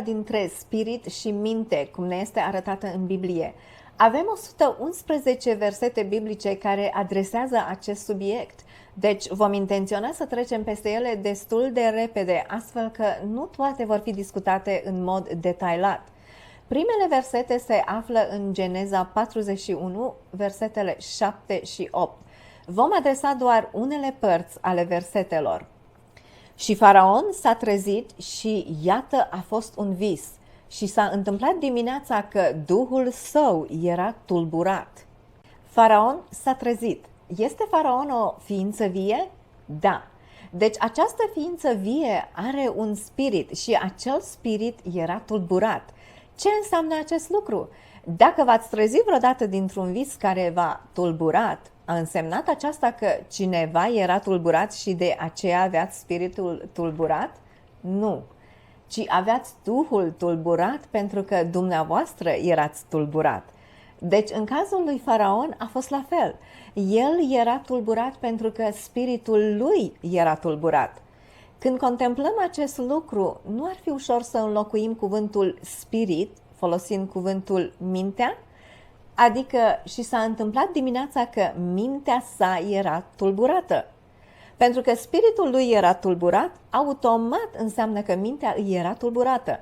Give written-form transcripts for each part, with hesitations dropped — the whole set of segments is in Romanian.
legătura dintre spirit și minte, cum ne este arătată în Biblie. Avem 111 versete biblice care adresează acest subiect, deci vom intenționa să trecem peste ele destul de repede, astfel că nu toate vor fi discutate în mod detaliat. Primele versete se află în Geneza 41, versetele 7 și 8. Vom adresa doar unele părți ale versetelor. Și Faraon s-a trezit și iată a fost un vis și s-a întâmplat dimineața că duhul său era tulburat. Faraon s-a trezit. Este Faraon o ființă vie? Da. Deci această ființă vie are un spirit și acel spirit era tulburat. Ce înseamnă acest lucru? Dacă v-ați trezit vreodată dintr-un vis care v-a tulburat, a însemnat aceasta că cineva era tulburat și de aceea aveați spiritul tulburat? Nu, ci aveați Duhul tulburat pentru că dumneavoastră erați tulburat. Deci în cazul lui Faraon a fost la fel. El era tulburat pentru că spiritul lui era tulburat. Când contemplăm acest lucru, nu ar fi ușor să înlocuim cuvântul spirit folosind cuvântul mintea? Adică și s-a întâmplat dimineața că mintea sa era tulburată. Pentru că spiritul lui era tulburat, automat înseamnă că mintea îi era tulburată.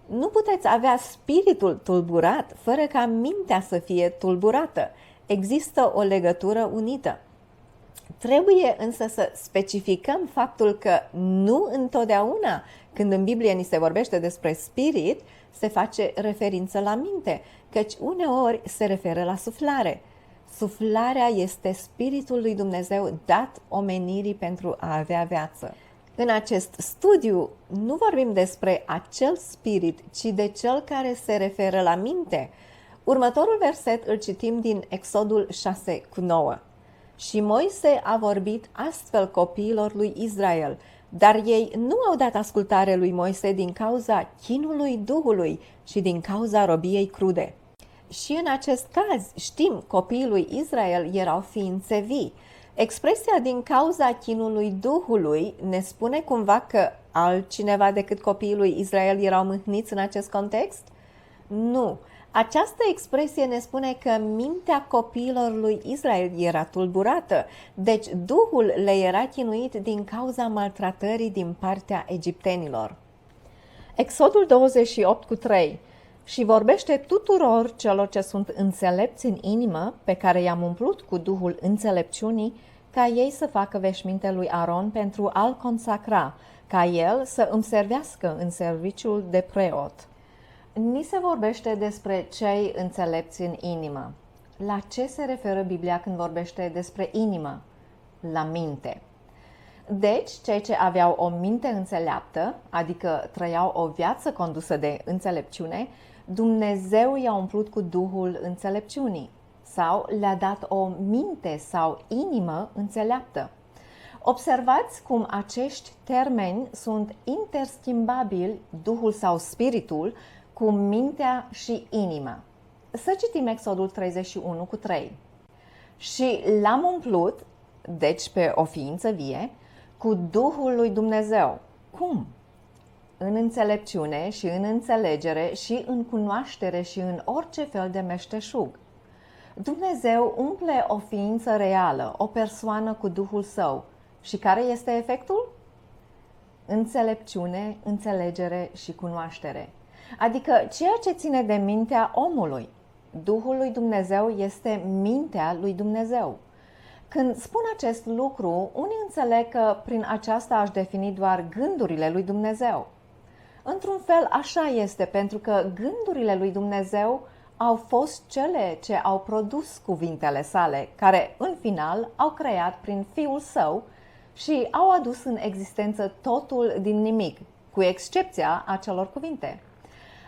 Nu puteți avea spiritul tulburat fără ca mintea să fie tulburată. Există o legătură unită. Trebuie însă să specificăm faptul că nu întotdeauna când în Biblie ni se vorbește despre spirit, se face referință la minte, căci uneori se referă la suflare. Suflarea este Spiritul lui Dumnezeu dat omenirii pentru a avea viață. În acest studiu nu vorbim despre acel spirit, ci de cel care se referă la minte. Următorul verset îl citim din Exodul 6:9. Și Moise a vorbit astfel copiilor lui Israel, dar ei nu au dat ascultare lui Moise din cauza chinului Duhului și din cauza robiei crude. Și în acest caz, știm, copiii lui Israel erau ființe vii. Expresia din cauza chinului Duhului ne spune cumva că altcineva decât copiii lui Israel erau mâhniți în acest context? Nu. Această expresie ne spune că mintea copiilor lui Israel era tulburată, deci Duhul le era chinuit din cauza maltratării din partea egiptenilor. Exodul 28:3. Și vorbește tuturor celor ce sunt înțelepți în inimă, pe care i-am umplut cu Duhul înțelepciunii, ca ei să facă veșminte lui Aron pentru a-l consacra, ca el să îmi servească în serviciul de preot. Ni se vorbește despre cei înțelepți în inimă. La ce se referă Biblia când vorbește despre inimă? La minte. Deci, cei ce aveau o minte înțeleaptă, adică trăiau o viață condusă de înțelepciune, Dumnezeu i-a umplut cu Duhul înțelepciunii sau le-a dat o minte sau inimă înțeleaptă. Observați cum acești termeni sunt interschimbabili, Duhul sau Spiritul, cu mintea și inima. Să citim Exodul 31:3. Și l-am umplut, deci pe o ființă vie, cu Duhul lui Dumnezeu. Cum? În înțelepciune și în înțelegere și în cunoaștere și în orice fel de meșteșug. Dumnezeu umple o ființă reală, o persoană cu Duhul Său. Și care este efectul? Înțelepciune, înțelegere și cunoaștere. Adică ceea ce ține de mintea omului. Duhul lui Dumnezeu este mintea lui Dumnezeu. Când spun acest lucru, unii înțeleg că prin aceasta aș defini doar gândurile lui Dumnezeu. Într-un fel așa este, pentru că gândurile lui Dumnezeu au fost cele ce au produs cuvintele sale, care în final au creat prin Fiul Său și au adus în existență totul din nimic, cu excepția acelor cuvinte.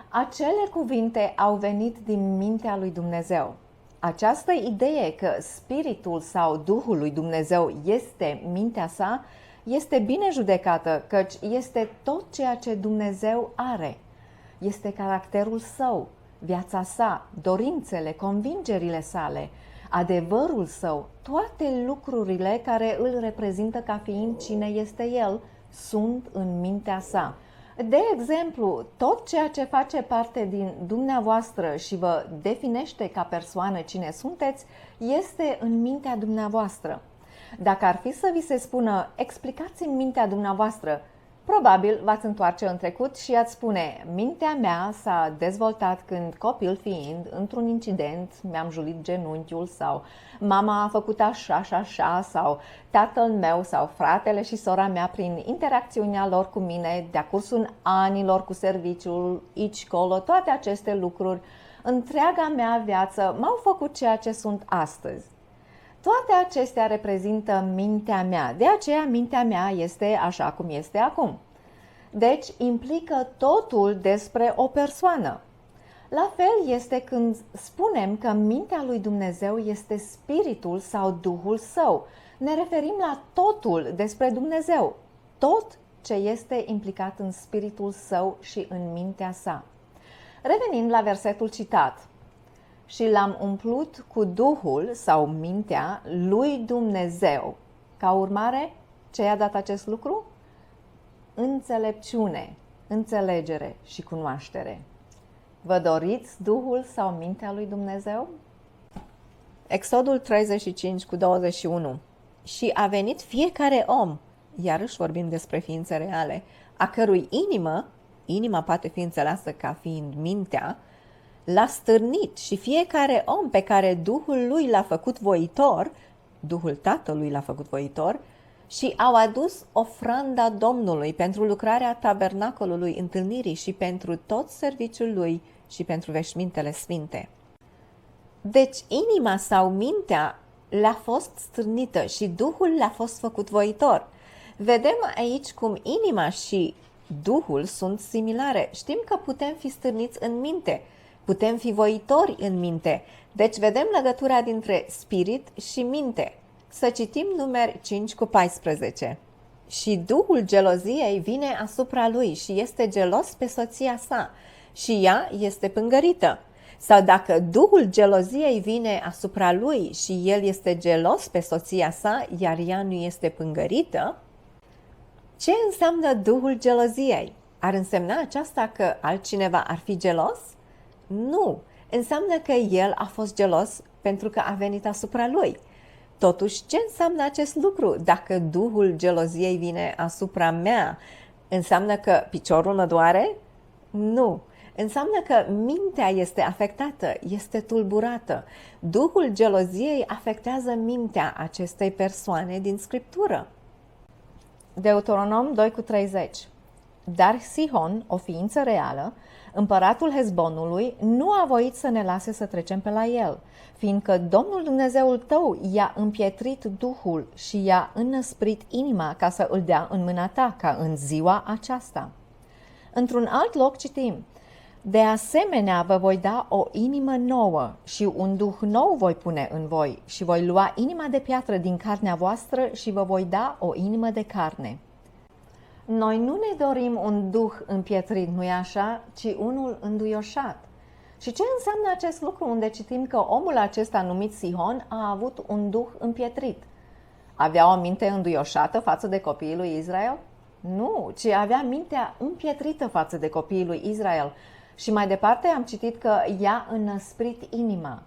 Acele cuvinte au venit din mintea lui Dumnezeu. Această idee că Spiritul sau Duhul lui Dumnezeu este mintea sa este bine judecată, căci este tot ceea ce Dumnezeu are. Este caracterul său, viața sa, dorințele, convingerile sale, adevărul său, toate lucrurile care îl reprezintă ca fiind cine este el, sunt în mintea sa. De exemplu, tot ceea ce face parte din dumneavoastră și vă definește ca persoană cine sunteți, este în mintea dumneavoastră. Dacă ar fi să vi se spună, explicați-mi mintea dumneavoastră, probabil v-ați întoarce în trecut și ați spune, mintea mea s-a dezvoltat când, copil fiind, într-un incident mi-am julit genunchiul sau mama a făcut așa și așa sau tatăl meu sau fratele și sora mea prin interacțiunea lor cu mine de-a cursul anilor cu serviciul, aici, colo, toate aceste lucruri, întreaga mea viață m-au făcut ceea ce sunt astăzi. Toate acestea reprezintă mintea mea, de aceea mintea mea este așa cum este acum. Deci implică totul despre o persoană. La fel este când spunem că mintea lui Dumnezeu este spiritul sau Duhul Său. Ne referim la totul despre Dumnezeu, tot ce este implicat în spiritul Său și în mintea sa. Revenind la versetul citat, și l-am umplut cu Duhul sau mintea lui Dumnezeu. Ca urmare, ce i-a dat acest lucru? Înțelepciune, înțelegere și cunoaștere. Vă doriți Duhul sau mintea lui Dumnezeu? Exodul 35:21. Și a venit fiecare om, iarăși vorbim despre ființe reale, a cărui inima poate fi înțeleasă ca fiind mintea, l-a stârnit și fiecare om pe care Duhul lui l-a făcut voitor, Duhul Tatălui l-a făcut voitor, și au adus ofranda Domnului pentru lucrarea tabernacolului întâlnirii și pentru tot serviciul lui și pentru veșmintele sfinte. Deci inima sau mintea le-a fost stârnită și Duhul le-a fost făcut voitor. Vedem aici cum inima și Duhul sunt similare. Știm că putem fi stârniți în minte, putem fi voitori în minte. Deci vedem legătura dintre spirit și minte. Să citim Numeri 5:14. Și Duhul geloziei vine asupra lui și este gelos pe soția sa și ea este pângărită. Sau dacă Duhul geloziei vine asupra lui și el este gelos pe soția sa, iar ea nu este pângărită, ce înseamnă Duhul geloziei? Ar însemna aceasta că altcineva ar fi gelos? Nu, înseamnă că el a fost gelos pentru că a venit asupra lui. Totuși, ce înseamnă acest lucru? Dacă Duhul geloziei vine asupra mea, înseamnă că piciorul mă doare? Nu. Înseamnă că mintea este afectată, este tulburată. Duhul geloziei afectează mintea acestei persoane din Scriptură. Deuteronom 2:30. Dar Sihon, o ființă reală, împăratul Hezbonului, nu a voit să ne lase să trecem pe la el, fiindcă Domnul Dumnezeul tău i-a împietrit Duhul și i-a înnăsprit inima ca să îl dea în mâna ta, ca în ziua aceasta. Într-un alt loc citim, de asemenea vă voi da o inimă nouă și un duh nou voi pune în voi și voi lua inima de piatră din carnea voastră și vă voi da o inimă de carne. Noi nu ne dorim un duh împietrit, nu-i așa, ci unul înduioșat. Și ce înseamnă acest lucru unde citim că omul acesta numit Sihon a avut un duh împietrit? Avea o minte înduioșată față de copiii lui Israel? Nu, ci avea mintea împietrită față de copiii lui Israel. Și mai departe am citit că i-a înăsprit inima.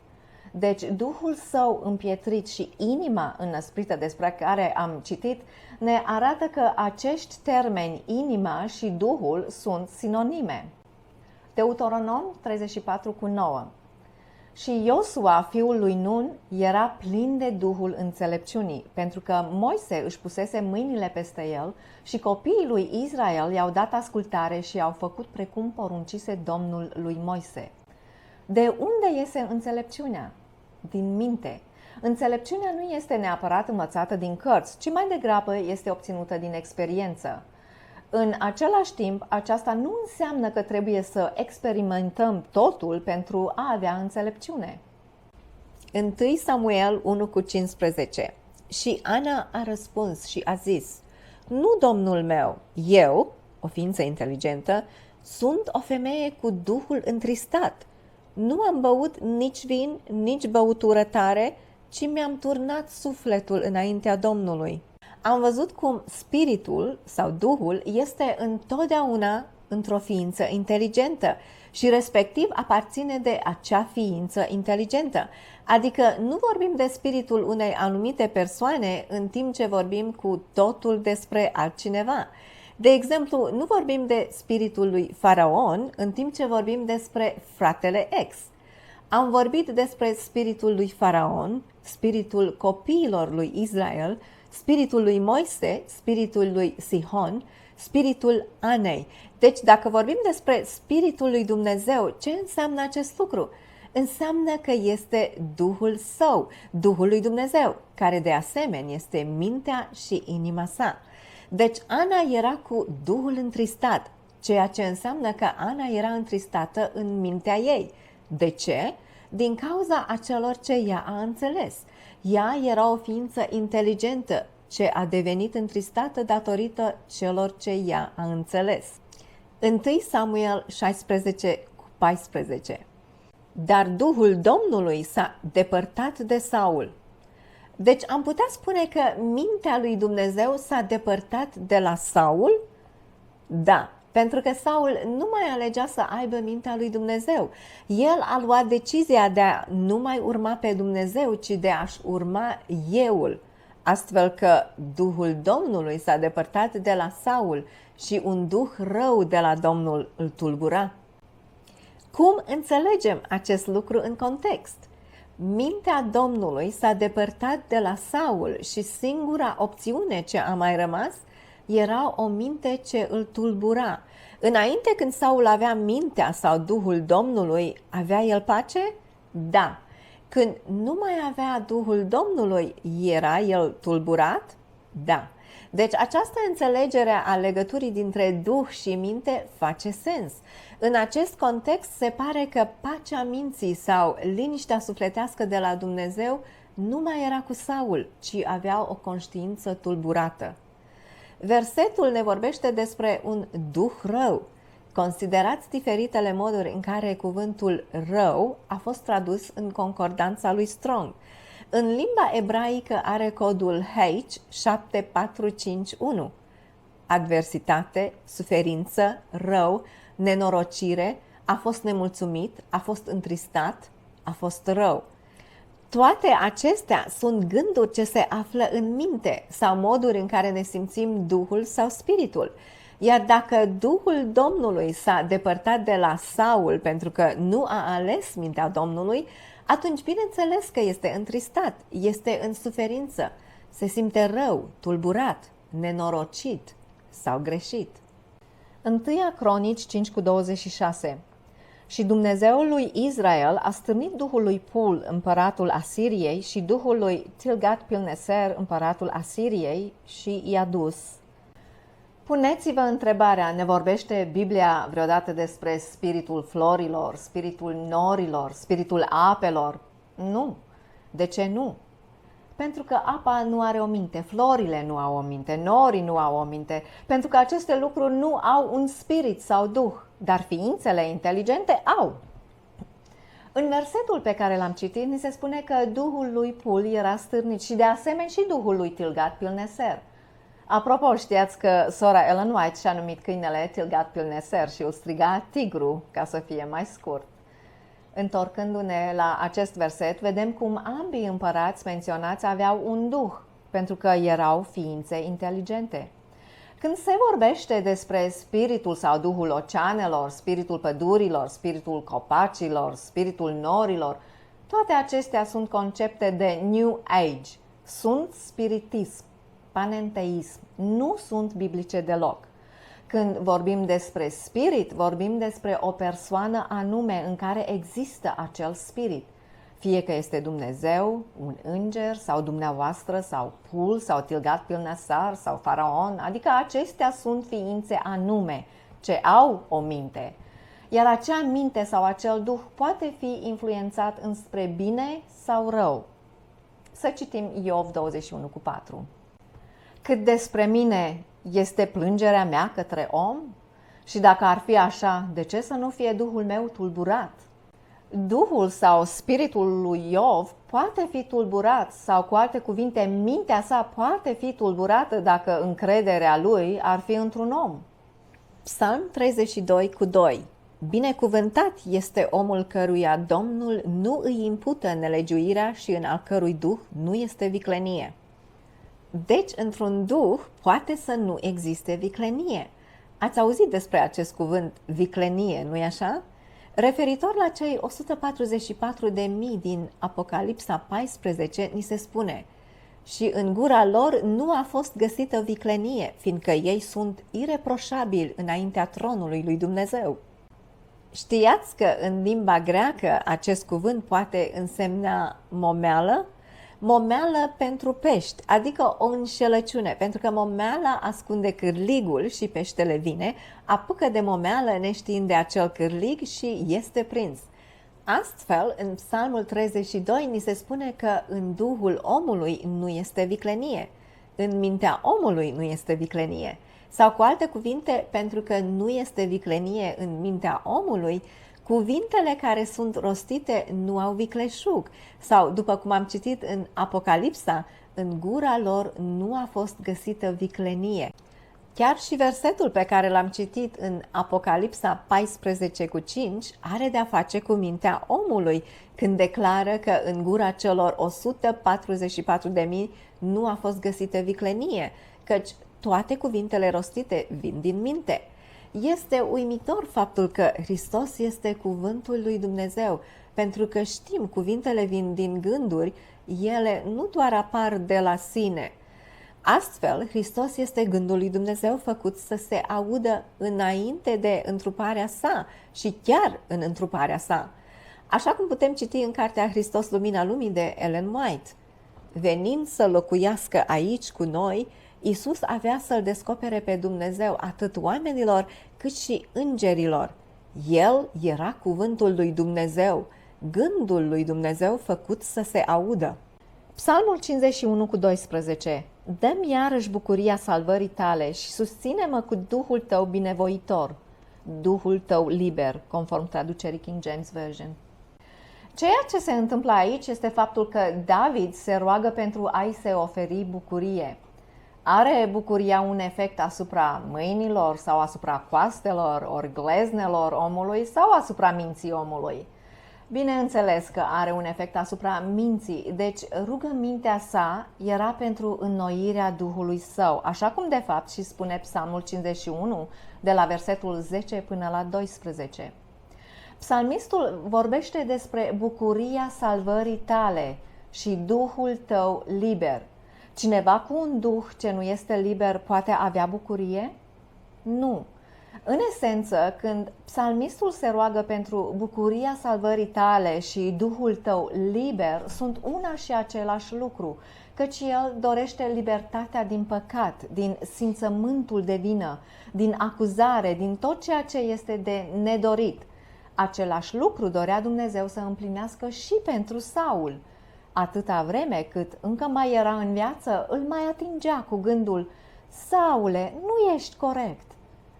Deci Duhul său împietrit și inima înăsprită despre care am citit ne arată că acești termeni, inima și Duhul, sunt sinonime. Deuteronom 34:9. Și Iosua, fiul lui Nun, era plin de Duhul înțelepciunii, pentru că Moise își pusese mâinile peste el și copiii lui Israel i-au dat ascultare și au făcut precum poruncise Domnul lui Moise. De unde iese înțelepciunea? Din minte. Înțelepciunea nu este neapărat învățată din cărți, ci mai degrabă este obținută din experiență. În același timp, aceasta nu înseamnă că trebuie să experimentăm totul pentru a avea înțelepciune. 1 Samuel 1:15. Și Ana a răspuns și a zis, nu, domnul meu, eu, o ființă inteligentă, sunt o femeie cu duhul întristat. Nu am băut nici vin, nici băutură tare, ci mi-am turnat sufletul înaintea Domnului. Am văzut cum spiritul sau Duhul este întotdeauna într-o ființă inteligentă și respectiv aparține de acea ființă inteligentă. Adică nu vorbim de spiritul unei anumite persoane în timp ce vorbim cu totul despre altcineva. De exemplu, nu vorbim de spiritul lui Faraon în timp ce vorbim despre fratele X. Am vorbit despre spiritul lui Faraon, spiritul copiilor lui Israel, spiritul lui Moise, spiritul lui Sihon, spiritul Anei. Deci, dacă vorbim despre spiritul lui Dumnezeu, ce înseamnă acest lucru? Înseamnă că este Duhul Său, Duhul lui Dumnezeu, care de asemenea este mintea și inima sa. Deci Ana era cu Duhul întristat, ceea ce înseamnă că Ana era întristată în mintea ei. De ce? Din cauza acelor ce ea a înțeles. Ea era o ființă inteligentă, ce a devenit întristată datorită celor ce ea a înțeles. 1 Samuel 16:14. Dar Duhul Domnului s-a depărtat de Saul. Deci am putea spune că mintea lui Dumnezeu s-a depărtat de la Saul? Da, pentru că Saul nu mai alegea să aibă mintea lui Dumnezeu. El a luat decizia de a nu mai urma pe Dumnezeu, ci de a-și urma euul. Astfel că Duhul Domnului s-a depărtat de la Saul și un duh rău de la Domnul îl tulbura. Cum înțelegem acest lucru în context? Mintea Domnului s-a depărtat de la Saul și singura opțiune ce a mai rămas era o minte ce îl tulbura. Înainte când Saul avea mintea sau Duhul Domnului, avea el pace? Da. Când nu mai avea Duhul Domnului, era el tulburat? Da. Deci această înțelegere a legăturii dintre Duh și minte face sens. În acest context se pare că pacea minții sau liniștea sufletească de la Dumnezeu nu mai era cu Saul, ci avea o conștiință tulburată. Versetul ne vorbește despre un duh rău. Considerați diferitele moduri în care cuvântul rău a fost tradus în concordanța lui Strong. În limba ebraică are codul H7451. Adversitate, suferință, rău, nenorocire, a fost nemulțumit, a fost întristat, a fost rău. Toate acestea sunt gânduri ce se află în minte sau moduri în care ne simțim Duhul sau Spiritul. Iar dacă Duhul Domnului s-a depărtat de la Saul pentru că nu a ales mintea Domnului, atunci bineînțeles că este întristat, este în suferință, se simte rău, tulburat, nenorocit sau greșit. 1 Cronici 5:26. Și Dumnezeul lui Israel a stârnit duhul lui Pul, împăratul Asiriei, și duhul lui Tilgat-Pilneser, împăratul Asiriei, și i-a dus. Puneți-vă întrebarea, ne vorbește Biblia vreodată despre spiritul florilor, spiritul norilor, spiritul apelor? Nu. De ce nu? Pentru că apa nu are o minte, florile nu au o minte, norii nu au o minte, pentru că aceste lucruri nu au un spirit sau duh, dar ființele inteligente au. În versetul pe care l-am citit, ni se spune că duhul lui Pul era stârnit și de asemenea și duhul lui Tilgat-Pilneser. Apropo, știați că sora Ellen White și-a numit câinele Tilgat-Pilneser și îl striga Tigru, ca să fie mai scurt. Întorcându-ne la acest verset, vedem cum ambii împărați menționați aveau un duh, pentru că erau ființe inteligente. Când se vorbește despre spiritul sau duhul oceanelor, spiritul pădurilor, spiritul copacilor, spiritul norilor, toate acestea sunt concepte de New Age. Sunt spiritism, panenteism, nu sunt biblice deloc. Când vorbim despre spirit, vorbim despre o persoană anume în care există acel spirit. Fie că este Dumnezeu, un înger sau dumneavoastră sau Pul sau Tilgat-Pilneser sau Faraon, adică acestea sunt ființe anume ce au o minte. Iar acea minte sau acel duh poate fi influențat înspre bine sau rău. Să citim Iov 21:4. Cât despre mine este plângerea mea către om? Și dacă ar fi așa, de ce să nu fie duhul meu tulburat? Duhul sau spiritul lui Iov poate fi tulburat sau, cu alte cuvinte, mintea sa poate fi tulburată dacă încrederea lui ar fi într-un om. Psalm 32:2. Binecuvântat este omul căruia Domnul nu îi impută nelegiuirea și în al cărui duh nu este viclenie. Deci, într-un duh poate să nu existe viclenie. Ați auzit despre acest cuvânt, viclenie, nu-i așa? Referitor la cei 144.000 din Apocalipsa 14, ni se spune: și în gura lor nu a fost găsită viclenie, fiindcă ei sunt ireproșabili înaintea tronului lui Dumnezeu. Știați că în limba greacă acest cuvânt poate însemna momeală? Momeală pentru pești, adică o înșelăciune, pentru că momeala ascunde cârligul și peștele vine, apucă de momeală neștiind de acel cârlig și este prins. Astfel, în Psalmul 32 ni se spune că în duhul omului nu este viclenie, în mintea omului nu este viclenie. Sau cu alte cuvinte, pentru că nu este viclenie în mintea omului, cuvintele care sunt rostite nu au vicleșug. Sau, după cum am citit în Apocalipsa, în gura lor nu a fost găsită viclenie. Chiar și versetul pe care l-am citit în Apocalipsa 14:5 are de-a face cu mintea omului, când declară că în gura celor 144.000 nu a fost găsită viclenie, căci toate cuvintele rostite vin din minte. Este uimitor faptul că Hristos este cuvântul lui Dumnezeu, pentru că știm, cuvintele vin din gânduri, ele nu doar apar de la sine. Astfel, Hristos este gândul lui Dumnezeu făcut să se audă înainte de întruparea sa și chiar în întruparea sa. Așa cum putem citi în cartea Hristos, Lumina Lumii de Ellen White. Venind să locuiască aici cu noi, Iisus avea să-L descopere pe Dumnezeu atât oamenilor cât și îngerilor. El era cuvântul lui Dumnezeu, gândul lui Dumnezeu făcut să se audă. Psalmul 51:12. Dă-mi iarăși bucuria salvării tale și susține-mă cu Duhul tău binevoitor, Duhul tău liber, conform traducerii King James Version. Ceea ce se întâmplă aici este faptul că David se roagă pentru a-i se oferi bucurie. Are bucuria un efect asupra mâinilor sau asupra coastelor, ori gleznelor omului sau asupra minții omului? Bineînțeles că are un efect asupra minții, deci rugămintea sa era pentru înnoirea Duhului său, așa cum de fapt și spune Psalmul 51 de la versetul 10 până la 12. Psalmistul vorbește despre bucuria salvării tale și Duhul tău liber. Cineva cu un duh ce nu este liber poate avea bucurie? Nu. În esență, când psalmistul se roagă pentru bucuria salvării tale și Duhul tău liber, sunt una și același lucru, căci el dorește libertatea din păcat, din simțământul de vină, din acuzare, din tot ceea ce este de nedorit. Același lucru dorea Dumnezeu să împlinească și pentru Saul. Atâta vreme cât încă mai era în viață, îl mai atingea cu gândul: Saule, nu ești corect.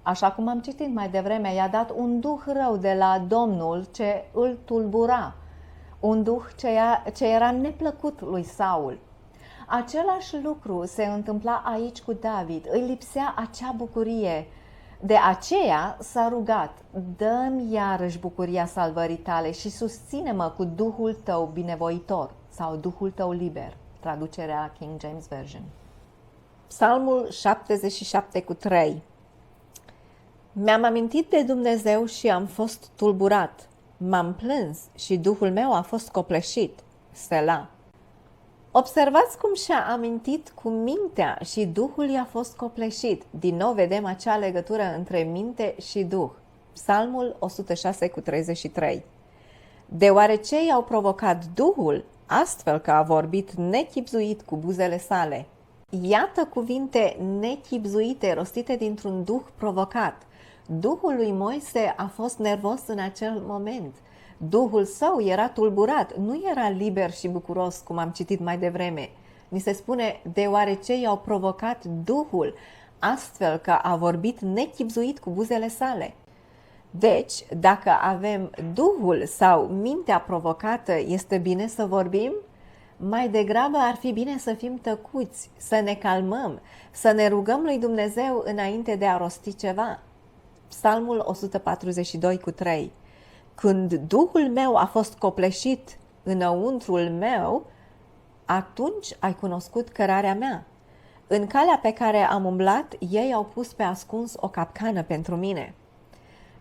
Așa cum am citit mai devreme, i-a dat un duh rău de la Domnul ce îl tulbura, un duh ce era neplăcut lui Saul. Același lucru se întâmpla aici cu David, îi lipsea acea bucurie. De aceea s-a rugat: dă-mi iarăși bucuria salvării tale și susține-mă cu Duhul tău binevoitor sau Duhul tău liber, traducerea King James Version. Psalmul 77:3. Mi-am amintit de Dumnezeu și am fost tulburat. M-am plâns și Duhul meu a fost copleșit. Selah. Observați cum și-a amintit cu mintea și Duhul i-a fost copleșit. Din nou vedem acea legătură între minte și Duh. Psalmul 106:33. Deoarece i-au provocat Duhul, astfel că a vorbit nechibzuit cu buzele sale. Iată cuvinte nechibzuite rostite dintr-un duh provocat. Duhul lui Moise a fost nervos în acel moment. Duhul său era tulburat, nu era liber și bucuros, cum am citit mai devreme. Ni se spune: deoarece i-au provocat Duhul, astfel că a vorbit nechibzuit cu buzele sale. Deci, dacă avem Duhul sau mintea provocată, este bine să vorbim? Mai degrabă ar fi bine să fim tăcuți, să ne calmăm, să ne rugăm lui Dumnezeu înainte de a rosti ceva. Psalmul 142:3. Când Duhul meu a fost copleșit înăuntrul meu, atunci ai cunoscut cărarea mea. În calea pe care am umblat, ei au pus pe ascuns o capcană pentru mine.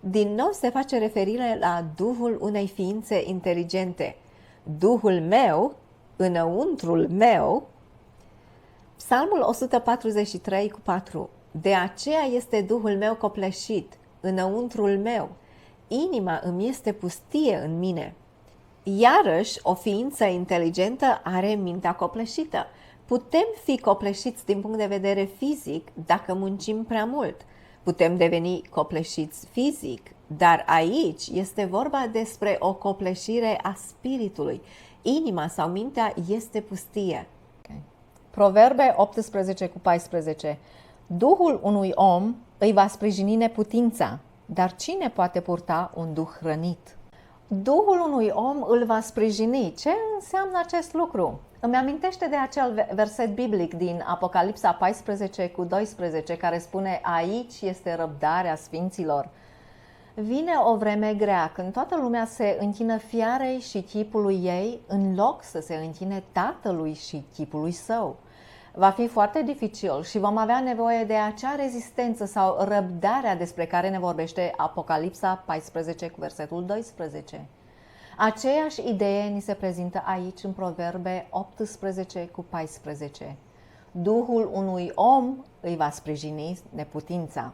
Din nou se face referire la Duhul unei ființe inteligente. Duhul meu, înăuntrul meu. Psalmul 143:4. De aceea este Duhul meu copleșit, înăuntrul meu. Inima îmi este pustie în mine. Iarăși, o ființă inteligentă are mintea copleșită. Putem fi copleșiți din punct de vedere fizic dacă muncim prea mult. Putem deveni copleșiți fizic, dar aici este vorba despre o copleșire a spiritului. Inima sau mintea este pustie. Proverbe 18:14. Duhul unui om îi va sprijini neputința, dar cine poate purta un duh hrănit? Duhul unui om îl va sprijini. Ce înseamnă acest lucru? Îmi amintește de acel verset biblic din Apocalipsa 14:12 care spune: aici este răbdarea sfinților. Vine o vreme grea când toată lumea se închină fiarei și chipului ei în loc să se închine Tatălui și chipului său. Va fi foarte dificil și vom avea nevoie de acea rezistență sau răbdarea despre care ne vorbește Apocalipsa 14:12. Aceeași idee ni se prezintă aici în Proverbe 18:14. Duhul unui om îi va sprijini neputința.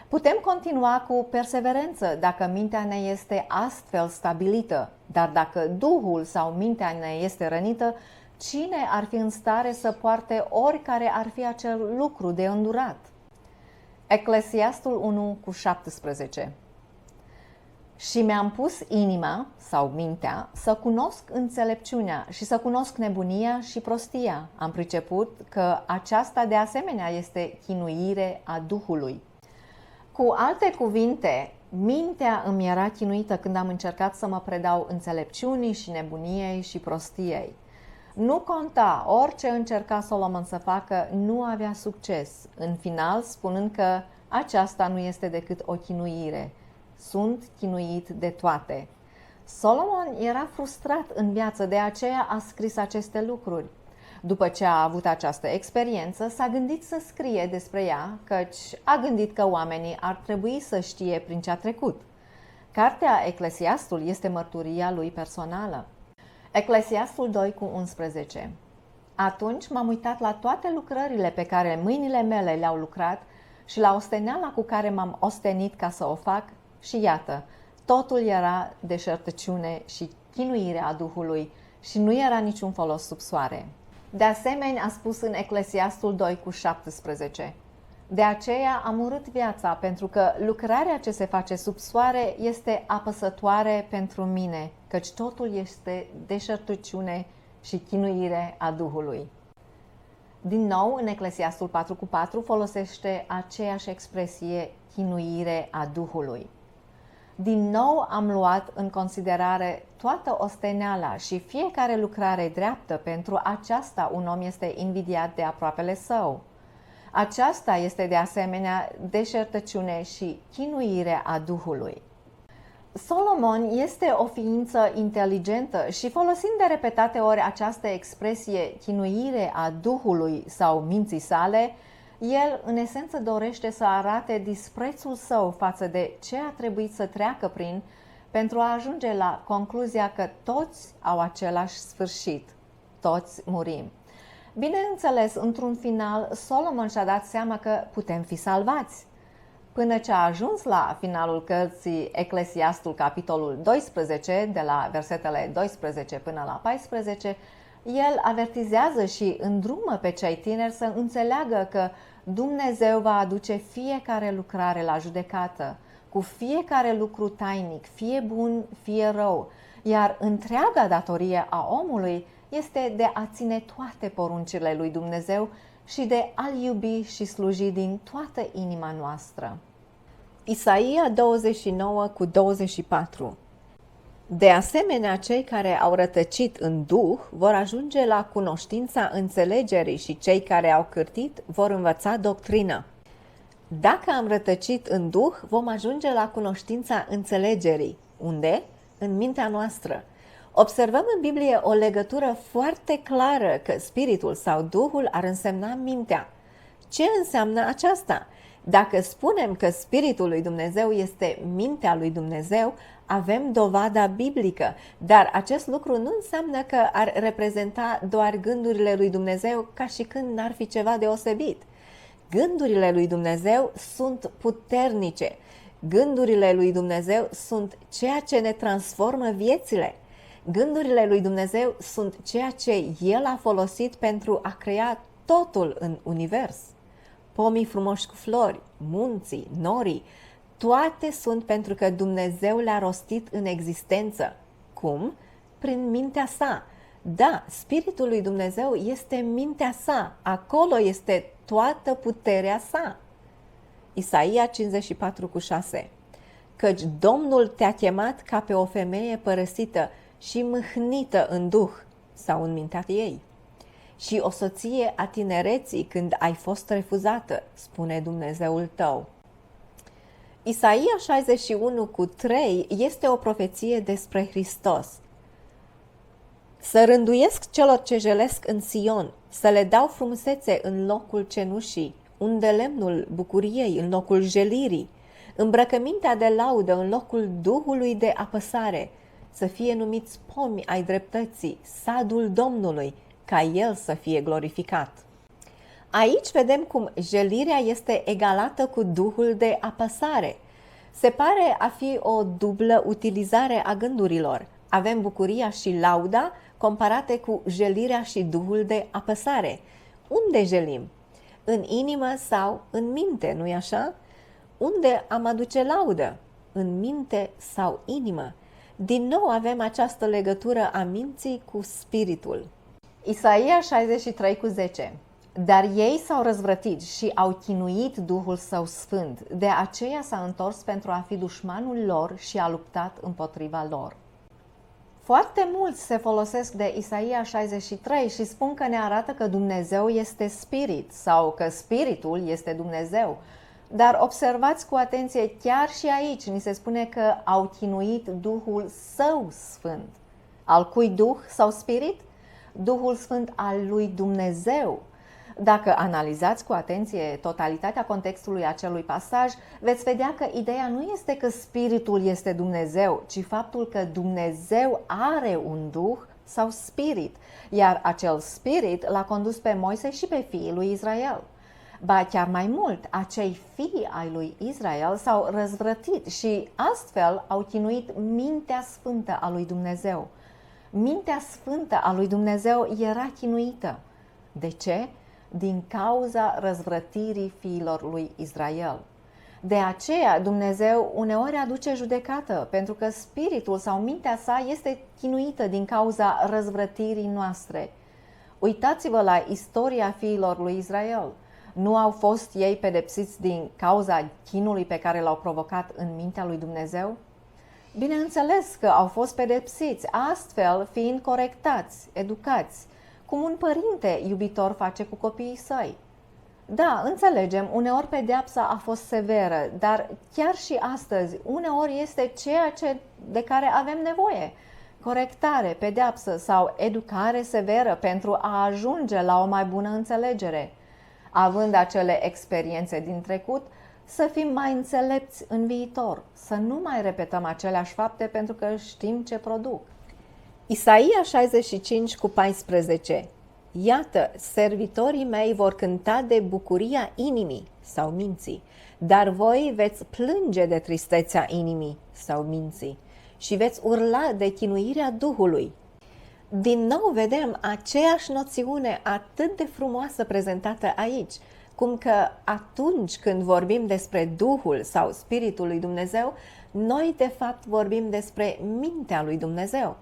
Putem continua cu perseverență dacă mintea ne este astfel stabilită, dar dacă Duhul sau mintea ne este rănită, cine ar fi în stare să poarte oricare ar fi acel lucru de îndurat? Eclesiastul 1:17. Și mi-am pus inima sau mintea să cunosc înțelepciunea și să cunosc nebunia și prostia. Am priceput că aceasta de asemenea este chinuire a Duhului. Cu alte cuvinte, mintea îmi era chinuită când am încercat să mă predau înțelepciunii și nebuniei și prostiei. Nu conta, orice încerca Solomon să facă, nu avea succes, în final spunând că aceasta nu este decât o chinuire. Sunt chinuit de toate. Solomon era frustrat în viață, de aceea a scris aceste lucruri. După ce a avut această experiență, s-a gândit să scrie despre ea, căci a gândit că oamenii ar trebui să știe prin ce a trecut. Cartea Eclesiastul este mărturia lui personală. Eclesiastul 2:11. Atunci m-am uitat la toate lucrările pe care mâinile mele le-au lucrat și la osteneala cu care m-am ostenit ca să o fac și iată, totul era deșertăciune și chinuire a Duhului și nu era niciun folos sub soare. De asemenea, a spus în Eclesiastul 2:17. De aceea am urât viața, pentru că lucrarea ce se face sub soare este apăsătoare pentru mine, căci totul este deșertăciune și chinuire a Duhului. Din nou, în Eclesiastul 4:4 folosește aceeași expresie, chinuire a Duhului. Din nou am luat în considerare toată osteneala și fiecare lucrare dreaptă, pentru aceasta un om este invidiat de aproapele său. Aceasta este de asemenea deșertăciune și chinuire a Duhului. Solomon este o ființă inteligentă și folosind de repetate ori această expresie chinuire a Duhului sau minții sale, el în esență dorește să arate disprețul său față de ce a trebuit să treacă prin pentru a ajunge la concluzia că toți au același sfârșit, toți murim. Bineînțeles, într-un final, Solomon și-a dat seama că putem fi salvați. Până ce a ajuns la finalul cărții Eclesiastul, capitolul 12, de la versetele 12 până la 14, el avertizează și îndrumă pe cei tineri să înțeleagă că Dumnezeu va aduce fiecare lucrare la judecată, cu fiecare lucru tainic, fie bun, fie rău, iar întreaga datorie a omului este de a ține toate poruncile lui Dumnezeu și de a-L iubi și sluji din toată inima noastră. Isaia 29:24. De asemenea, cei care au rătăcit în duh vor ajunge la cunoștința înțelegerii și cei care au cârtit vor învăța doctrină. Dacă am rătăcit în Duh, vom ajunge la cunoștința înțelegerii. Unde? În mintea noastră. Observăm în Biblie o legătură foarte clară că Spiritul sau Duhul ar însemna mintea. Ce înseamnă aceasta? Dacă spunem că Spiritul lui Dumnezeu este mintea lui Dumnezeu, avem dovada biblică, dar acest lucru nu înseamnă că ar reprezenta doar gândurile lui Dumnezeu ca și când n-ar fi ceva deosebit. Gândurile lui Dumnezeu sunt puternice. Gândurile lui Dumnezeu sunt ceea ce ne transformă viețile. Gândurile lui Dumnezeu sunt ceea ce El a folosit pentru a crea totul în univers. Pomii frumoși cu flori, munții, norii, toate sunt pentru că Dumnezeu le-a rostit în existență. Cum? Prin mintea sa. Da, Spiritul lui Dumnezeu este mintea sa. Acolo este toată puterea sa. Isaia 54:6. Căci Domnul te-a chemat ca pe o femeie părăsită și mâhnită în duh sau în mintea ei. Și o soție a tinereții când ai fost refuzată, spune Dumnezeul tău. Isaia 61:3 este o profeție despre Hristos. Să rânduiesc celor ce jelesc în Sion, să le dau frumusețe în locul cenușii, unde lemnul bucuriei în locul jelirii, îmbrăcămintea de laudă în locul duhului de apăsare, să fie numiți pomi ai dreptății, sadul Domnului, ca El să fie glorificat. Aici vedem cum jelirea este egalată cu duhul de apăsare. Se pare a fi o dublă utilizare a gândurilor. Avem bucuria și lauda comparate cu jelirea și duhul de apăsare. Unde jelim? În inimă sau în minte, nu-i așa? Unde am aduce laudă? În minte sau inimă? Din nou avem această legătură a minții cu spiritul. Isaia 63:10. Dar ei s-au răzvrătit și au chinuit Duhul Său Sfânt, de aceea s-a întors pentru a fi dușmanul lor și a luptat împotriva lor. Foarte mulți se folosesc de Isaia 63 și spun că ne arată că Dumnezeu este spirit sau că spiritul este Dumnezeu. Dar observați cu atenție, chiar și aici ni se spune că au chinuit Duhul Său Sfânt. Al cui Duh sau spirit? Duhul Sfânt al lui Dumnezeu. Dacă analizați cu atenție totalitatea contextului acelui pasaj, veți vedea că ideea nu este că Spiritul este Dumnezeu, ci faptul că Dumnezeu are un Duh sau Spirit, iar acel Spirit l-a condus pe Moise și pe fiii lui Israel. Ba chiar mai mult, acei fii ai lui Israel s-au răzvrătit și astfel au chinuit mintea sfântă a lui Dumnezeu. Mintea sfântă a lui Dumnezeu era chinuită. De ce? Din cauza răzvrătirii fiilor lui Israel. De aceea Dumnezeu uneori aduce judecată, pentru că spiritul sau mintea sa este chinuită din cauza răzvrătirii noastre. Uitați-vă la istoria fiilor lui Israel. Nu au fost ei pedepsiți din cauza chinului pe care l-au provocat în mintea lui Dumnezeu? Bineînțeles că au fost pedepsiți, astfel fiind corectați, educați, cum un părinte iubitor face cu copiii săi. Da, înțelegem, uneori pedeapsa a fost severă, dar chiar și astăzi, uneori este ceea de care avem nevoie. Corectare, pedeapsă sau educare severă pentru a ajunge la o mai bună înțelegere. Având acele experiențe din trecut, să fim mai înțelepți în viitor, să nu mai repetăm aceleași fapte pentru că știm ce produc. Isaia 65:14. Iată, servitorii mei vor cânta de bucuria inimii sau minții, dar voi veți plânge de tristețea inimii sau minții și veți urla de chinuirea Duhului. Din nou vedem aceeași noțiune atât de frumoasă prezentată aici, cum că atunci când vorbim despre Duhul sau Spiritul lui Dumnezeu, noi de fapt vorbim despre mintea lui Dumnezeu.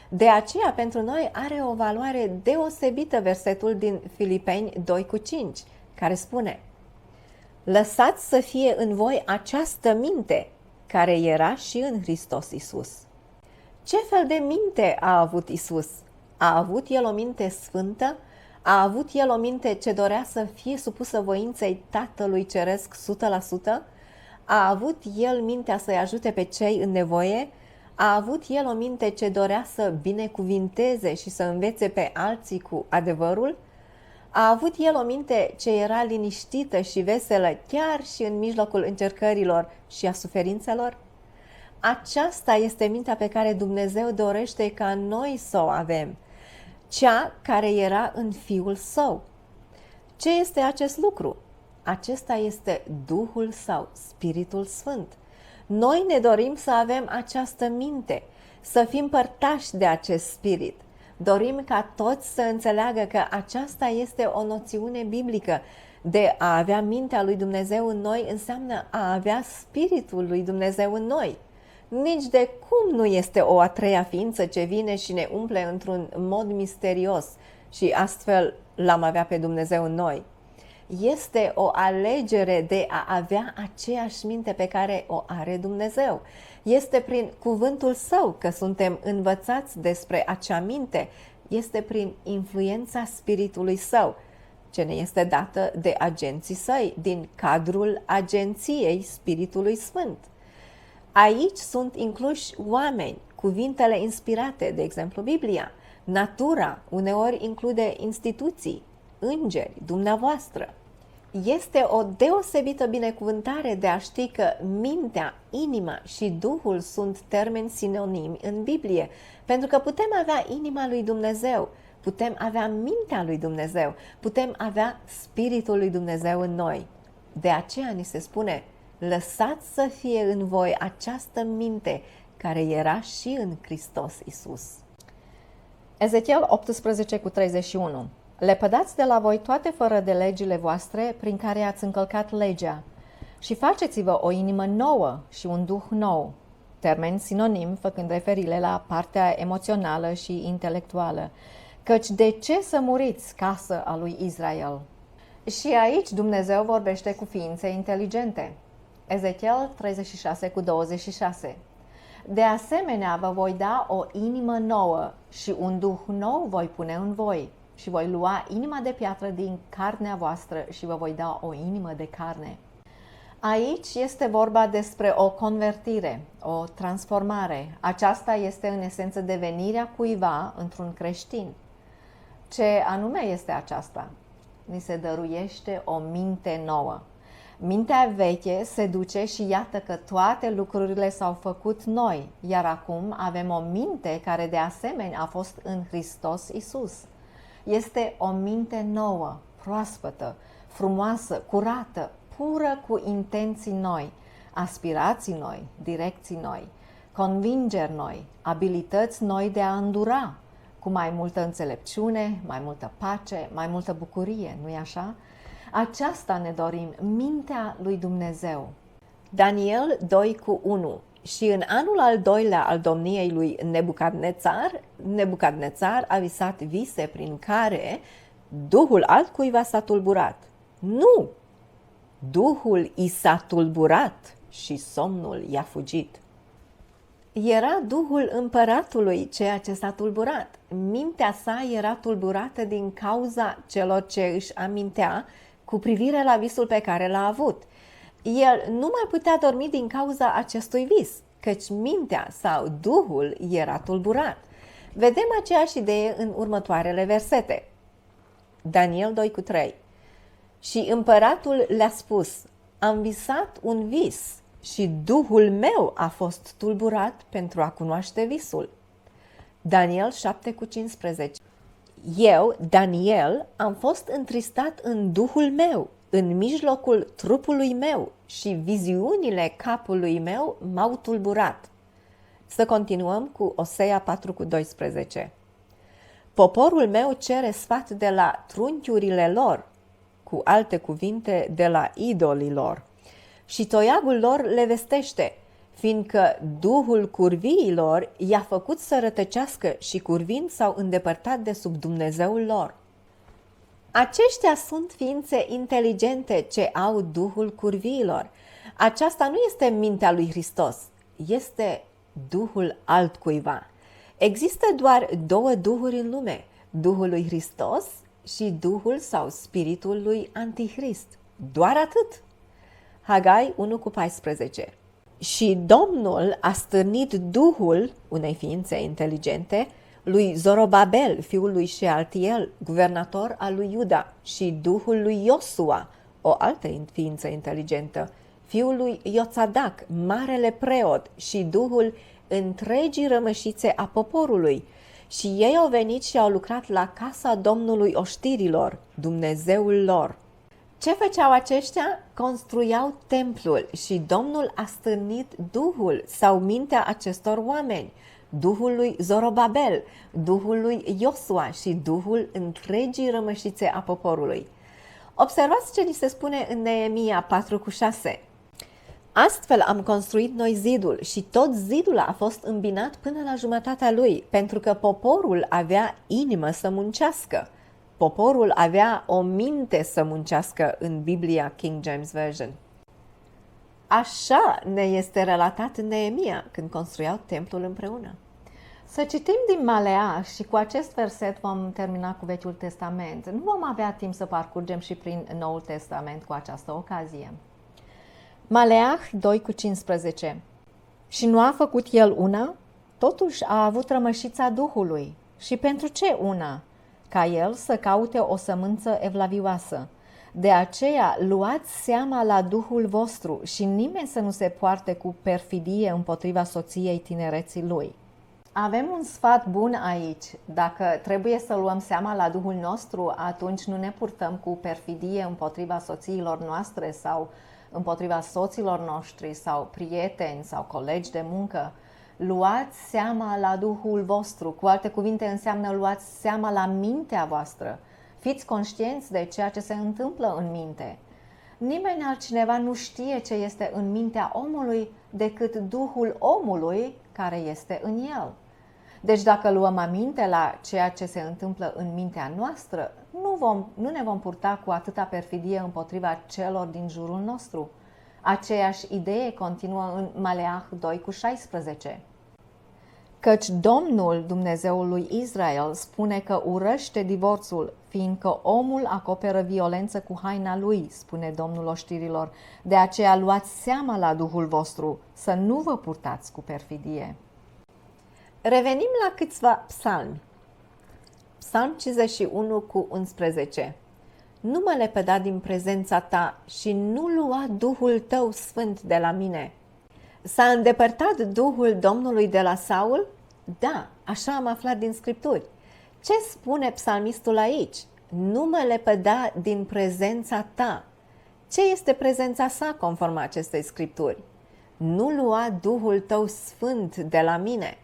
De aceea, pentru noi are o valoare deosebită versetul din Filipeni 2:5, care spune: lăsați să fie în voi această minte, care era și în Hristos Iisus. Ce fel de minte a avut Iisus? A avut El o minte sfântă? A avut el o minte ce dorea să fie supusă voinței Tatălui Ceresc 100%? A avut el mintea să-i ajute pe cei în nevoie? A avut el o minte ce dorea să binecuvinteze și să învețe pe alții cu adevărul? A avut el o minte ce era liniștită și veselă chiar și în mijlocul încercărilor și a suferințelor? Aceasta este mintea pe care Dumnezeu dorește ca noi să o avem, cea care era în Fiul Său. Ce este acest lucru? Acesta este Duhul Său, Spiritul Sfânt. Noi ne dorim să avem această minte, să fim părtași de acest spirit. Dorim ca toți să înțeleagă că aceasta este o noțiune biblică. De a avea mintea lui Dumnezeu în noi înseamnă a avea Spiritul lui Dumnezeu în noi. Nici de cum nu este o a treia ființă ce vine și ne umple într-un mod misterios și astfel l-am avea pe Dumnezeu în noi. Este o alegere de a avea aceeași minte pe care o are Dumnezeu. Este prin cuvântul Său că suntem învățați despre acea minte. Este prin influența Spiritului Său, ce ne este dată de agenții Săi, din cadrul agenției Spiritului Sfânt. Aici sunt incluși oameni, cuvintele inspirate, de exemplu Biblia, natura, uneori include instituții, îngeri, dumneavoastră. Este o deosebită binecuvântare de a ști că mintea, inima și Duhul sunt termeni sinonimi în Biblie, pentru că putem avea inima lui Dumnezeu, putem avea mintea lui Dumnezeu, putem avea Spiritul lui Dumnezeu în noi. De aceea ni se spune: lăsați să fie în voi această minte care era și în Hristos Iisus. Ezechiel 18:31. Lepădați de la voi toate fără de legile voastre prin care ați încălcat legea și faceți-vă o inimă nouă și un duh nou. Termen sinonim făcând referire la partea emoțională și intelectuală. Căci de ce să muriți, casă a lui Israel? Și aici Dumnezeu vorbește cu ființe inteligente. Ezechiel 36:26. De asemenea, vă voi da o inimă nouă și un duh nou voi pune în voi și voi lua inima de piatră din carnea voastră și vă voi da o inimă de carne. Aici este vorba despre o convertire, o transformare. Aceasta este în esență devenirea cuiva într-un creștin. Ce anume este aceasta? Ni se dăruiește o minte nouă. Mintea veche se duce și iată că toate lucrurile s-au făcut noi, iar acum avem o minte care de asemenea a fost în Hristos Iisus. Este o minte nouă, proaspătă, frumoasă, curată, pură cu intenții noi, aspirații noi, direcții noi, convingeri noi, abilități noi de a îndura, cu mai multă înțelepciune, mai multă pace, mai multă bucurie, nu-i așa? Aceasta ne dorim, mintea lui Dumnezeu. Daniel 2:1. Și în anul al doilea al domniei lui Nebucadnețar a visat vise prin care Duhul altcuiva s-a tulburat. Nu! Duhul i s-a tulburat și somnul i-a fugit. Era Duhul împăratului ceea ce s-a tulburat. Mintea sa era tulburată din cauza celor ce își amintea cu privire la visul pe care l-a avut. El nu mai putea dormi din cauza acestui vis, căci mintea sau Duhul era tulburat. Vedem aceeași idee în următoarele versete. Daniel 2:3. Și împăratul le-a spus: am visat un vis și Duhul meu a fost tulburat pentru a cunoaște visul. Daniel 7:15. Eu, Daniel, am fost întristat în Duhul meu, în mijlocul trupului meu și viziunile capului meu m-au tulburat. Să continuăm cu Osea 4:12. Poporul meu cere sfat de la trunchiurile lor, cu alte cuvinte, de la idolii lor, și toiagul lor le vestește, fiindcă Duhul curviilor i-a făcut să rătăcească și curvind s-au îndepărtat de sub Dumnezeul lor. Aceștia sunt ființe inteligente ce au Duhul curviilor. Aceasta nu este mintea lui Hristos, este Duhul altcuiva. Există doar două duhuri în lume, Duhul lui Hristos și Duhul sau Spiritul lui Antichrist. Doar atât. Hagai 1:14. Și Domnul a stârnit Duhul unei ființe inteligente lui Zorobabel, fiul lui Shealtiel, guvernator al lui Iuda, și Duhul lui Iosua, o altă ființă inteligentă, fiul lui Ioțadac, marele preot, și Duhul întregii rămășițe a poporului. Și ei au venit și au lucrat la casa Domnului oștirilor, Dumnezeul lor. Ce făceau aceștia? Construiau templul și Domnul a stârnit Duhul sau mintea acestor oameni, Duhul lui Zorobabel, Duhul lui Iosua și Duhul întregii rămășițe a poporului. Observați ce ni se spune în Neemia 4:6. Astfel am construit noi zidul și tot zidul a fost îmbinat până la jumătatea lui, pentru că poporul avea inimă să muncească. Poporul avea o minte să muncească în Biblia King James Version. Așa ne este relatat în Neemia când construiau templul împreună. Să citim din Maleah și cu acest verset vom termina cu Vechiul Testament. Nu vom avea timp să parcurgem și prin Noul Testament cu această ocazie. Maleah 2:15. Și nu a făcut el una? Totuși a avut rămășița Duhului. Și pentru ce una? Ca el să caute o sămânță evlavioasă. De aceea luați seama la Duhul vostru și nimeni să nu se poarte cu perfidie împotriva soției tinereții lui. Avem un sfat bun aici. Dacă trebuie să luăm seama la Duhul nostru, atunci nu ne purtăm cu perfidie împotriva soțiilor noastre sau împotriva soților noștri sau prieteni sau colegi de muncă. Luați seama la Duhul vostru, cu alte cuvinte înseamnă luați seama la mintea voastră. Fiți conștienți de ceea ce se întâmplă în minte. Nimeni altcineva nu știe ce este în mintea omului decât Duhul omului care este în el. Deci dacă luăm aminte la ceea ce se întâmplă în mintea noastră, nu ne vom purta cu atâta perfidie împotriva celor din jurul nostru. Aceeași idee continuă în Maleah 2:16. Căci Domnul, Dumnezeul lui Israel, spune că urăște divorțul, fiindcă omul acoperă violență cu haina lui, spune Domnul oștirilor. De aceea luați seama la Duhul vostru, să nu vă purtați cu perfidie. Revenim la câțiva psalmi. Psalm 51:11. Nu mă lepăda din prezența ta și nu lua Duhul tău sfânt de la mine. S-a îndepărtat Duhul Domnului de la Saul? Da, așa am aflat din Scripturi. Ce spune psalmistul aici? Nu mă lepăda din prezența ta. Ce este prezența sa conform acestei Scripturi? Nu lua Duhul tău sfânt de la mine.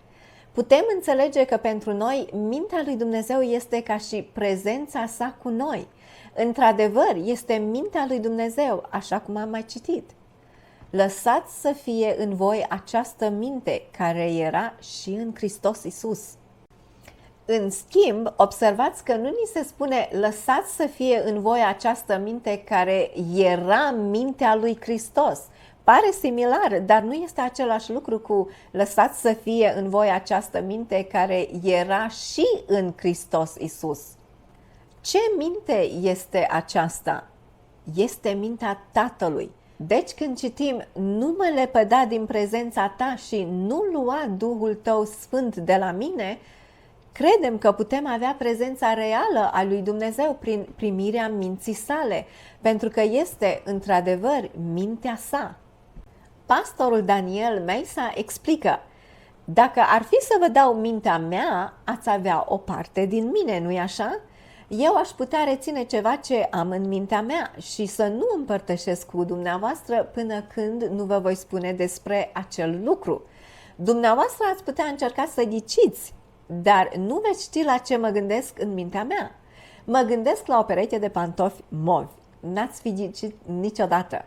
Putem înțelege că pentru noi mintea lui Dumnezeu este ca și prezența sa cu noi. Într-adevăr, este mintea lui Dumnezeu, așa cum am mai citit. Lăsați să fie în voi această minte care era și în Hristos Iisus. În schimb, observați că nu ni se spune lăsați să fie în voi această minte care era mintea lui Hristos. Pare similar, dar nu este același lucru cu lăsați să fie în voi această minte care era și în Hristos Iisus. Ce minte este aceasta? Este mintea Tatălui. Deci când citim nu mă lepăda din prezența ta și nu lua Duhul tău sfânt de la mine, credem că putem avea prezența reală a lui Dumnezeu prin primirea minții sale, pentru că este într-adevăr mintea sa. Pastorul Daniel Meisa explică: dacă ar fi să vă dau mintea mea, ați avea o parte din mine, nu-i așa? Eu aș putea reține ceva ce am în mintea mea și să nu împărtășesc cu dumneavoastră până când nu vă voi spune despre acel lucru. Dumneavoastră ați putea încerca să ghiciți, dar nu veți ști la ce mă gândesc în mintea mea. Mă gândesc la o pereche de pantofi movi. N-ați fi ghicit niciodată.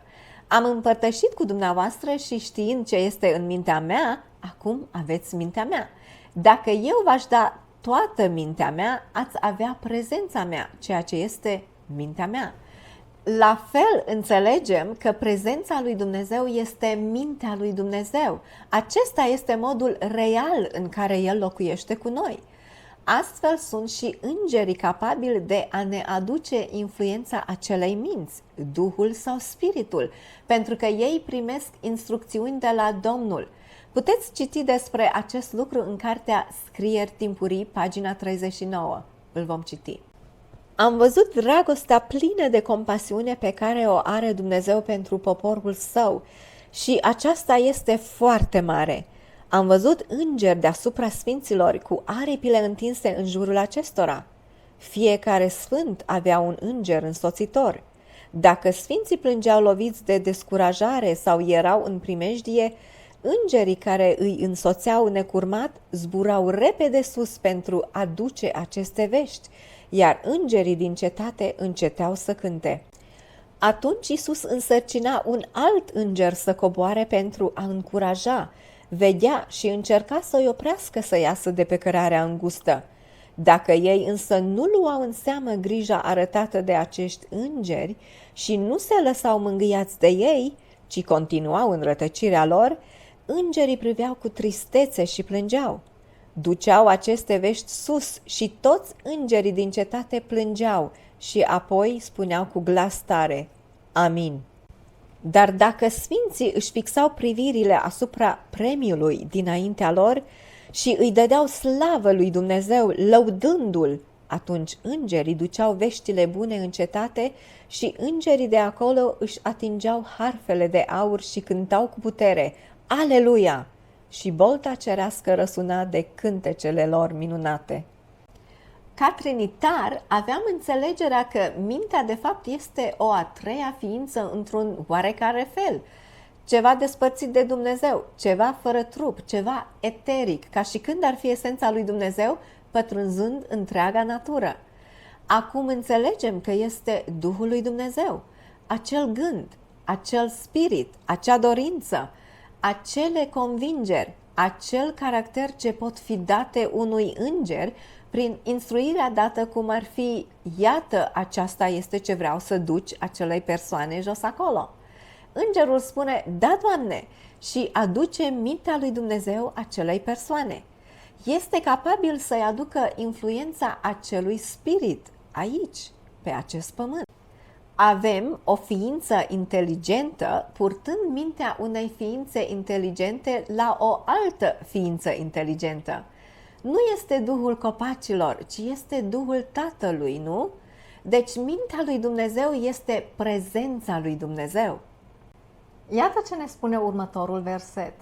Am împărtășit cu dumneavoastră și știind ce este în mintea mea, acum aveți mintea mea. Dacă eu v-aș da toată mintea mea, ați avea prezența mea, ceea ce este mintea mea. La fel înțelegem că prezența lui Dumnezeu este mintea lui Dumnezeu. Acesta este modul real în care El locuiește cu noi. Astfel sunt și îngerii capabili de a ne aduce influența acelei minți, Duhul sau Spiritul, pentru că ei primesc instrucțiuni de la Domnul. Puteți citi despre acest lucru în cartea Scrieri timpurii, pagina 39. Îl vom citi. Am văzut dragostea plină de compasiune pe care o are Dumnezeu pentru poporul său și aceasta este foarte mare. Am văzut îngeri deasupra sfinților cu aripile întinse în jurul acestora. Fiecare sfânt avea un înger însoțitor. Dacă sfinții plângeau loviți de descurajare sau erau în primejdie, îngerii care îi însoțeau necurmat zburau repede sus pentru a duce aceste vești, iar îngerii din cetate înceteau să cânte. Atunci Iisus însărcina un alt înger să coboare pentru a încuraja, veghea și încerca să-i oprească să iasă de pe cărarea îngustă. Dacă ei însă nu luau în seamă grija arătată de acești îngeri și nu se lăsau mângâiați de ei, ci continuau în rătăcirea lor, îngerii priveau cu tristețe și plângeau. Duceau aceste vești sus și toți îngerii din cetate plângeau și apoi spuneau cu glas tare: Amin. Dar dacă sfinții își fixau privirile asupra premiului dinaintea lor și îi dădeau slavă lui Dumnezeu, lăudându-l, atunci îngerii duceau veștile bune în cetate și îngerii de acolo își atingeau harfele de aur și cântau cu putere: Aleluia! Și bolta cerească răsuna de cântecele lor minunate. Ca trinitar, aveam înțelegerea că mintea de fapt este o a treia ființă într-un oarecare fel, ceva despărțit de Dumnezeu, ceva fără trup, ceva eteric, ca și când ar fi esența lui Dumnezeu pătrunzând întreaga natură. Acum înțelegem că este Duhul lui Dumnezeu, acel gând, acel spirit, acea dorință, acele convingeri, acel caracter ce pot fi date unui înger prin instruirea dată cum ar fi: iată, aceasta este ce vreau să duci acelei persoane jos acolo. Îngerul spune: da, Doamne, și aduce mintea lui Dumnezeu acelei persoane. Este capabil să-i aducă influența acelui spirit aici, pe acest pământ. Avem o ființă inteligentă purtând mintea unei ființe inteligente la o altă ființă inteligentă. Nu este Duhul copacilor, ci este Duhul Tatălui, nu? Deci mintea lui Dumnezeu este prezența lui Dumnezeu. Iată ce ne spune următorul verset.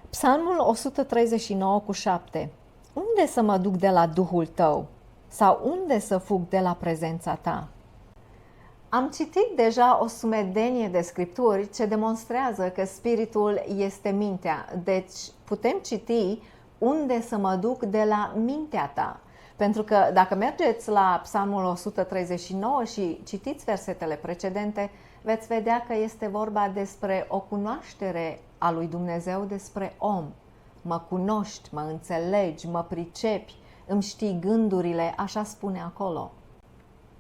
Psalmul 139:7. Unde să mă duc de la Duhul tău? Sau unde să fug de la prezența ta? Am citit deja o sumedenie de scripturi ce demonstrează că spiritul este mintea, deci putem citi: unde să mă duc de la mintea ta. Pentru că dacă mergeți la Psalmul 139 și citiți versetele precedente, veți vedea că este vorba despre o cunoaștere a lui Dumnezeu despre om. Mă cunoști, mă înțelegi, mă pricepi, îmi știi gândurile, așa spune acolo.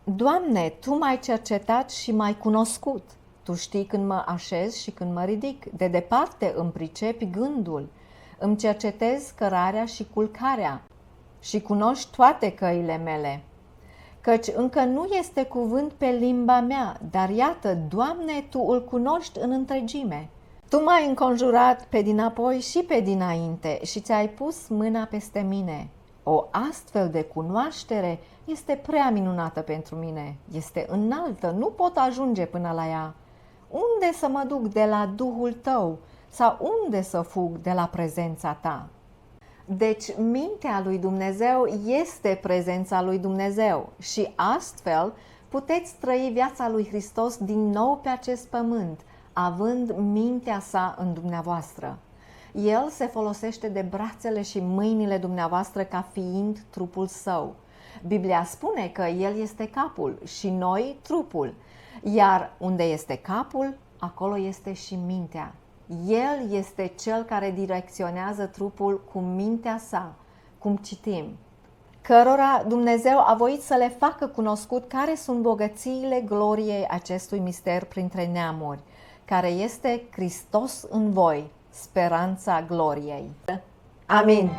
Doamne, Tu m-ai cercetat și m-ai cunoscut. Tu știi când mă așez și când mă ridic. De departe îmi pricepi gândul. Îmi cercetezi cărarea și culcarea și cunoști toate căile mele. Căci încă nu este cuvânt pe limba mea, dar iată, Doamne, Tu îl cunoști în întregime. Tu m-ai înconjurat pe dinapoi și pe dinainte și ți-ai pus mâna peste mine. O astfel de cunoaștere este prea minunată pentru mine, este înaltă, nu pot ajunge până la ea. Unde să mă duc de la Duhul Tău sau unde să fug de la prezența Ta? Deci mintea lui Dumnezeu este prezența lui Dumnezeu și astfel puteți trăi viața lui Hristos din nou pe acest pământ, având mintea sa în dumneavoastră. El se folosește de brațele și mâinile dumneavoastră ca fiind trupul său. Biblia spune că El este capul și noi trupul, iar unde este capul, acolo este și mintea. El este Cel care direcționează trupul cu mintea sa, cum citim, cărora Dumnezeu a voit să le facă cunoscut care sunt bogățiile gloriei acestui mister printre neamuri, care este Hristos în voi, speranța gloriei. Amin.